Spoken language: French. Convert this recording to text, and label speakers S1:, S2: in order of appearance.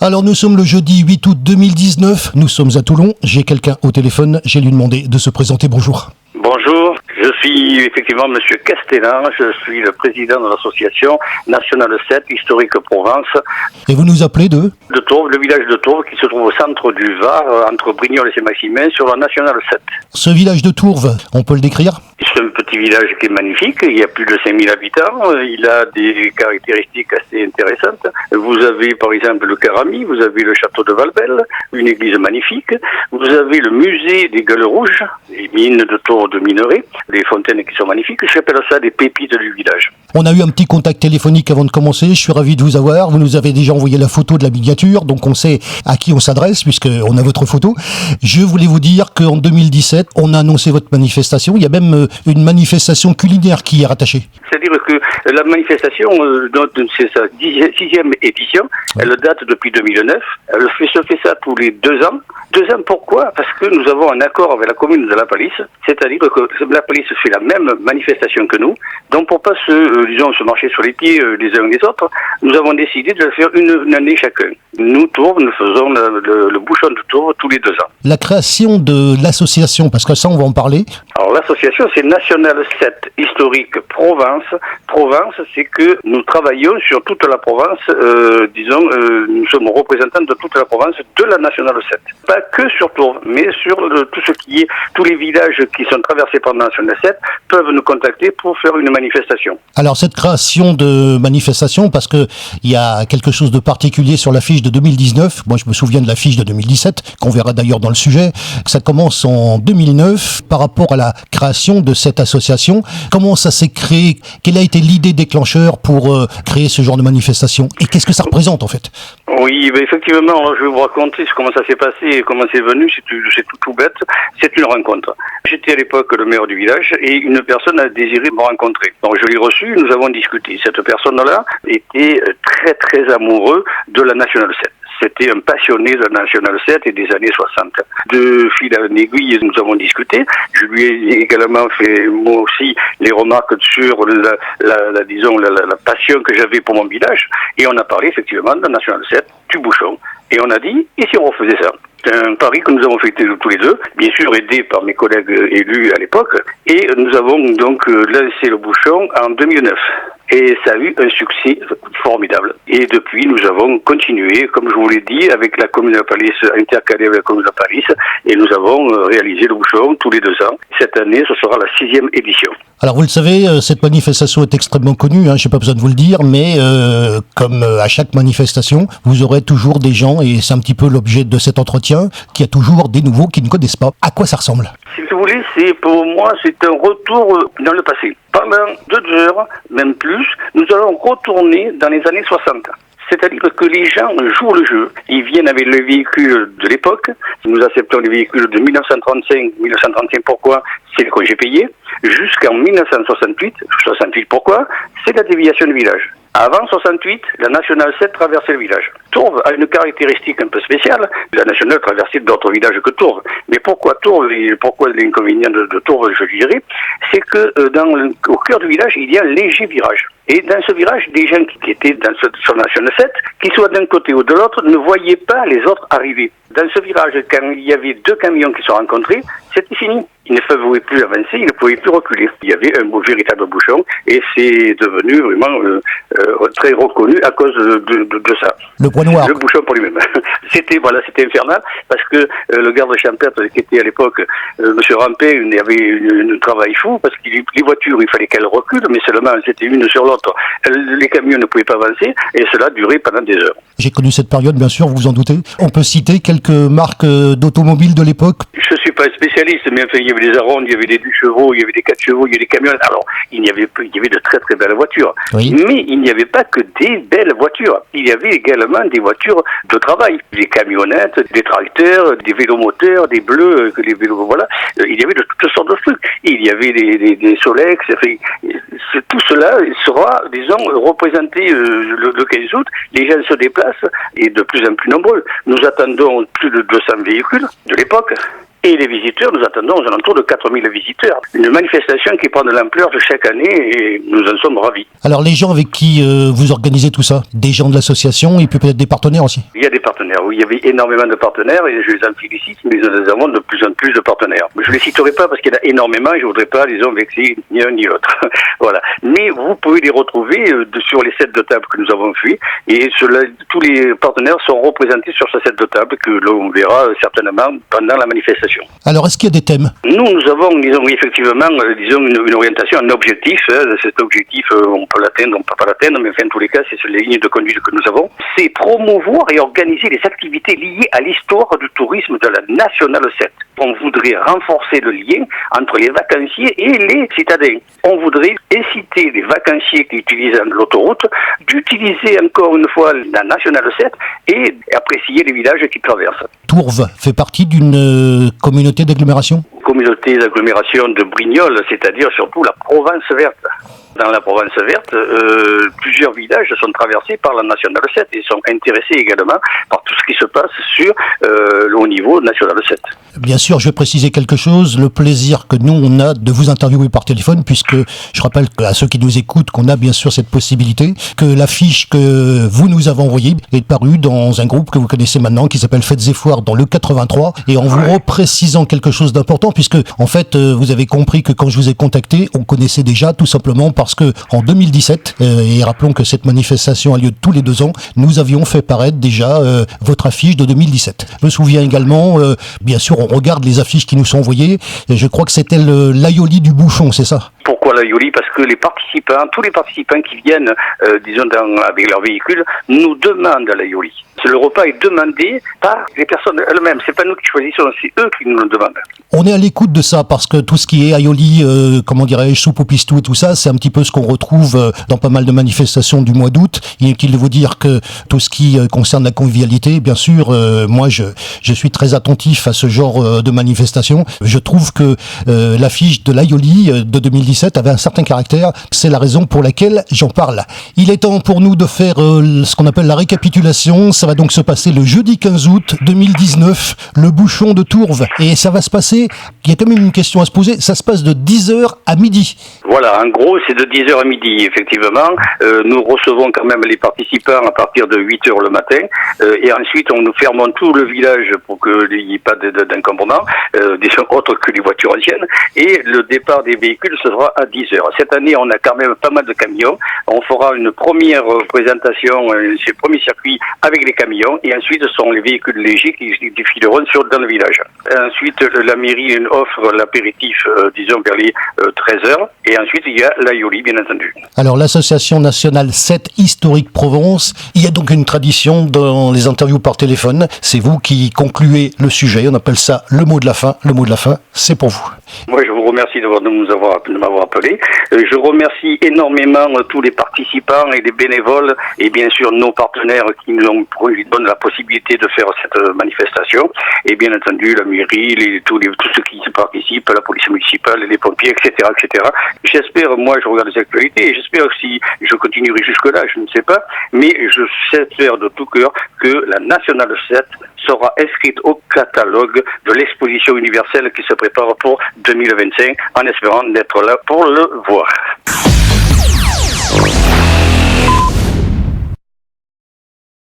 S1: Alors nous sommes le jeudi 8 août 2019, nous sommes à Toulon, j'ai quelqu'un au téléphone, j'ai lui demandé de se présenter, bonjour.
S2: Bonjour, je suis effectivement Monsieur Castellan, je suis le président de l'association Nationale 7, Historique Provence.
S1: Et vous nous appelez de
S2: Tourves, le village de Tourves qui se trouve au centre du Var, entre Brignoles et Saint-Maximin, sur la Nationale 7.
S1: Ce village de Tourves, on peut le décrire ?
S2: C'est un petit village qui est magnifique, il y a plus de 5000 habitants, il a des caractéristiques assez intéressantes. Vous avez par exemple le Carami, vous avez le château de Valbelle, une église magnifique, vous avez le musée des Gueules Rouges, les mines de Tours de minerais, les fontaines qui sont magnifiques, j'appelle ça des pépites du village.
S1: On a eu un petit contact téléphonique avant de commencer, je suis ravi de vous avoir, vous nous avez déjà envoyé la photo de la miniature, donc on sait à qui on s'adresse puisqu'on a votre photo. Je voulais vous dire qu'en 2017, on a annoncé votre manifestation, il y a même une manifestation culinaire qui est rattachée.
S2: C'est-à-dire que la manifestation, c'est sa 6e édition, elle date depuis 2009, elle se fait ça tous les 2 ans. 2 ans pourquoi ? Parce que nous avons un accord avec la commune de La Palisse, c'est-à-dire que La Palisse fait la même manifestation que nous, donc pour pas se marcher sur les pieds les uns des autres, nous avons décidé de le faire une année chacun. Nous, Tourves, nous faisons le bouchon de Tourves tous les 2 ans.
S1: La création de l'association, parce que ça on va en parler.
S2: Alors l'association c'est Nationale 7 Historique Provence. Provence, c'est que nous travaillons sur toute la Provence, nous sommes représentants de toute la Provence de la Nationale 7. Pas que sur Tourves, mais sur tout ce qui est, tous les villages qui sont traversés par la Nationale 7 peuvent nous contacter pour faire une manifestation. Alors
S1: cette création de manifestation, parce que il y a quelque chose de particulier sur l'affiche de 2019, moi je me souviens de l'affiche de 2017, qu'on verra d'ailleurs dans le sujet, ça commence en 2009 par rapport à la création de cette association. Comment ça s'est créé ? Quelle a été l'idée déclencheur pour créer ce genre de manifestation ? Et qu'est-ce que ça représente en fait ?
S2: Oui, effectivement, alors je vais vous raconter comment ça s'est passé et comment c'est venu, c'est tout bête, c'est une rencontre. J'étais à l'époque le maire du village et une personne a désiré me rencontrer. Donc je l'ai reçu, nous avons discuté. Cette personne-là était très très amoureux de la Nationale 7. C'était un passionné de la Nationale 7 et des années 60. De fil en aiguille, nous avons discuté. Je lui ai également fait, moi aussi, les remarques sur la passion que j'avais pour mon village. Et on a parlé effectivement de la Nationale 7, du bouchon. Et on a dit, et si on refaisait ça ? C'est un pari que nous avons fait tous les deux, bien sûr aidés par mes collègues élus à l'époque. Et nous avons donc lancé le bouchon en 2009. Et ça a eu un succès formidable. Et depuis, nous avons continué, comme je vous l'ai dit, avec la commune de La Palisse, intercalé avec la commune de La Palisse, et nous avons réalisé le bouchon tous les 2 ans. Cette année, ce sera la 6e édition. Alors vous le savez, cette manifestation est extrêmement connue, je n'ai pas besoin de vous le dire, mais comme à chaque manifestation, vous aurez toujours des gens, et c'est un petit peu l'objet de cet entretien, qu'il y a toujours des nouveaux qui ne connaissent pas. À quoi ça ressemble ? Si vous voulez, pour moi, c'est un retour dans le passé. Pendant 2 heures, même plus, nous allons retourner dans les années 60. C'est-à-dire que les gens jouent le jeu. Ils viennent avec les véhicules de l'époque. Nous acceptons les véhicules de 1935. 1935, pourquoi ? C'est le congé payé. Jusqu'en 1968. 68, pourquoi ? C'est la déviation du village. Avant 68, la Nationale 7 traversait le village. Tourves a une caractéristique un peu spéciale. La Nationale traversait d'autres villages que Tourves. Mais pourquoi Tourves et pourquoi l'inconvénient de Tourves, je dirais, c'est que au cœur du village, il y a un léger virage. Et dans ce virage, des gens qui étaient sur la Nationale 7, qu'ils soient d'un côté ou de l'autre, ne voyaient pas les autres arriver. Dans ce virage, quand il y avait 2 camions qui se rencontraient, c'était fini. Ils ne pouvaient plus avancer, ils ne pouvaient plus reculer. Il y avait un véritable bouchon et c'est devenu vraiment très reconnu à cause de ça. Le point noir. Le bouchon pour lui-même. C'était infernal parce que le garde champêtre qui était à l'époque, Monsieur Rampé, il y avait un travail fou parce que les voitures, il fallait qu'elles reculent, mais seulement c'était une sur l'autre. Les camions ne pouvaient pas avancer et cela durait pendant des heures. J'ai connu cette période, bien sûr, vous vous en doutez. On peut citer quelques marques d'automobiles de l'époque. Je suis pas spécialiste, mais enfin, il y avait des Arondes, il y avait des 2 chevaux, il y avait des 4 chevaux, il y avait des camions. Alors, il y avait de très très belles voitures. Oui. Mais il n'y avait pas que des belles voitures. Il y avait également des voitures de travail. Des camionnettes, des tracteurs, des vélomoteurs, des bleus, les vélos, voilà. Il y avait de toutes sortes de trucs. Il y avait des Solex. Enfin, tout cela sera, disons, représenté le 15 août. Les gens se déplacent et de plus en plus nombreux. Nous attendons plus de 200 véhicules de l'époque. Et les visiteurs, nous attendons aux alentours de 4000 visiteurs. Une manifestation qui prend de l'ampleur de chaque année et nous en sommes ravis.
S1: Alors les gens avec qui vous organisez tout ça, des gens de l'association et puis peut-être des partenaires aussi?
S2: Il y a des partenaires, oui, il y avait énormément de partenaires et je les en félicite, mais nous avons de plus en plus de partenaires. Je ne les citerai pas parce qu'il y en a énormément et je ne voudrais pas, disons, vexer ni un ni l'autre. Voilà. Mais vous pouvez les retrouver sur les sets de table que nous avons fait et tous les partenaires sont représentés sur ce set de table que l'on verra certainement pendant la manifestation.
S1: Alors est-ce qu'il y a des thèmes?
S2: Nous avons, disons, effectivement, une orientation, un objectif. Cet objectif, on peut l'atteindre, on ne peut pas l'atteindre, mais enfin, en tous les cas, c'est sur les lignes de conduite que nous avons. C'est promouvoir et organiser les activités liées à l'histoire du tourisme de la Nationale 7. On voudrait renforcer le lien entre les vacanciers et les citadins. On voudrait inciter les vacanciers qui utilisent l'autoroute d'utiliser encore une fois la Nationale 7 et apprécier les villages qui traversent.
S1: Tourves fait partie d'une communauté d'agglomération?
S2: Communauté d'agglomération de Brignoles, c'est-à-dire surtout la Provence verte. Dans la Provence verte, plusieurs villages sont traversés par la Nationale 7 et sont intéressés également par tout ce qui se passe au niveau Nationale 7.
S1: Bien sûr, je vais préciser quelque chose. Le plaisir que nous, on a de vous interviewer par téléphone, puisque je rappelle à ceux qui nous écoutent qu'on a bien sûr cette possibilité, que l'affiche que vous nous avez envoyée est parue dans un groupe que vous connaissez maintenant, qui s'appelle Fêtes et Foires dans le 83, et en vous reprécisant quelque chose d'important, puisque en fait, vous avez compris que quand je vous ai contacté, on connaissait déjà tout simplement parce que en 2017, et rappelons que cette manifestation a lieu tous les 2 ans, nous avions fait paraître déjà votre affiche de 2017. Je me souviens également, bien sûr, on regarde les affiches qui nous sont envoyées, et je crois que c'était l'Aioli du Bouchon, c'est ça?
S2: Pourquoi l'Aioli? Parce que tous les participants qui viennent, disons, avec leur véhicule, nous demandent l'Aioli. Le repas est demandé par les personnes elles-mêmes. C'est pas nous qui choisissons, c'est eux qui nous le demandent.
S1: On est à l'écoute de ça parce que tout ce qui est aioli, comment dirais-je, soupe au pistou et tout ça, c'est un petit peu ce qu'on retrouve dans pas mal de manifestations du mois d'août. Inutile de vous dire que tout ce qui concerne la convivialité, bien sûr, moi je suis très attentif à ce genre de manifestation. Je trouve que l'affiche de l'aioli de 2017 avait un certain caractère. C'est la raison pour laquelle j'en parle. Il est temps pour nous de faire ce qu'on appelle la récapitulation. Ça va donc se passer le jeudi 15 août 2019, le Bouchon de Tourves. Et ça va se passer, il y a quand même une question à se poser, ça se passe de 10h à midi.
S2: Voilà, en gros, c'est de 10h à midi, effectivement. Nous recevons quand même les participants à partir de 8h le matin. Et ensuite, nous fermons tout le village pour qu'il n'y ait pas d'encombrement, disons autres que les voitures anciennes. Et le départ des véhicules se fera à 10h. Cette année, on a quand même pas mal de camions. On fera une première présentation, ce premier circuit avec les camions. Et ensuite, ce sont les véhicules légers qui défileront dans le village. Ensuite, la mairie offre l'apéritif, disons, vers les 13h. Et ensuite, il y a l'aioli, bien entendu.
S1: Alors, l'Association nationale 7 Historique Provence, il y a donc une tradition dans les interviews par téléphone. C'est vous qui concluez le sujet. On appelle ça le mot de la fin. Le mot de la fin, c'est pour vous.
S2: Moi, je vous remercie de m'avoir appelé. Je remercie énormément tous les participants et les bénévoles et bien sûr nos partenaires qui nous donnent la possibilité de faire cette manifestation. Et bien entendu, la mairie, tous ceux qui participent, la police municipale, les pompiers, etc., etc. J'espère, moi, je regarde les actualités et j'espère que si je continuerai jusque-là, je ne sais pas, mais je j'espère de tout cœur que la Nationale 7 sera inscrite au catalogue de l'exposition universelle qui se prépare pour 2025, en espérant d'être là pour le voir.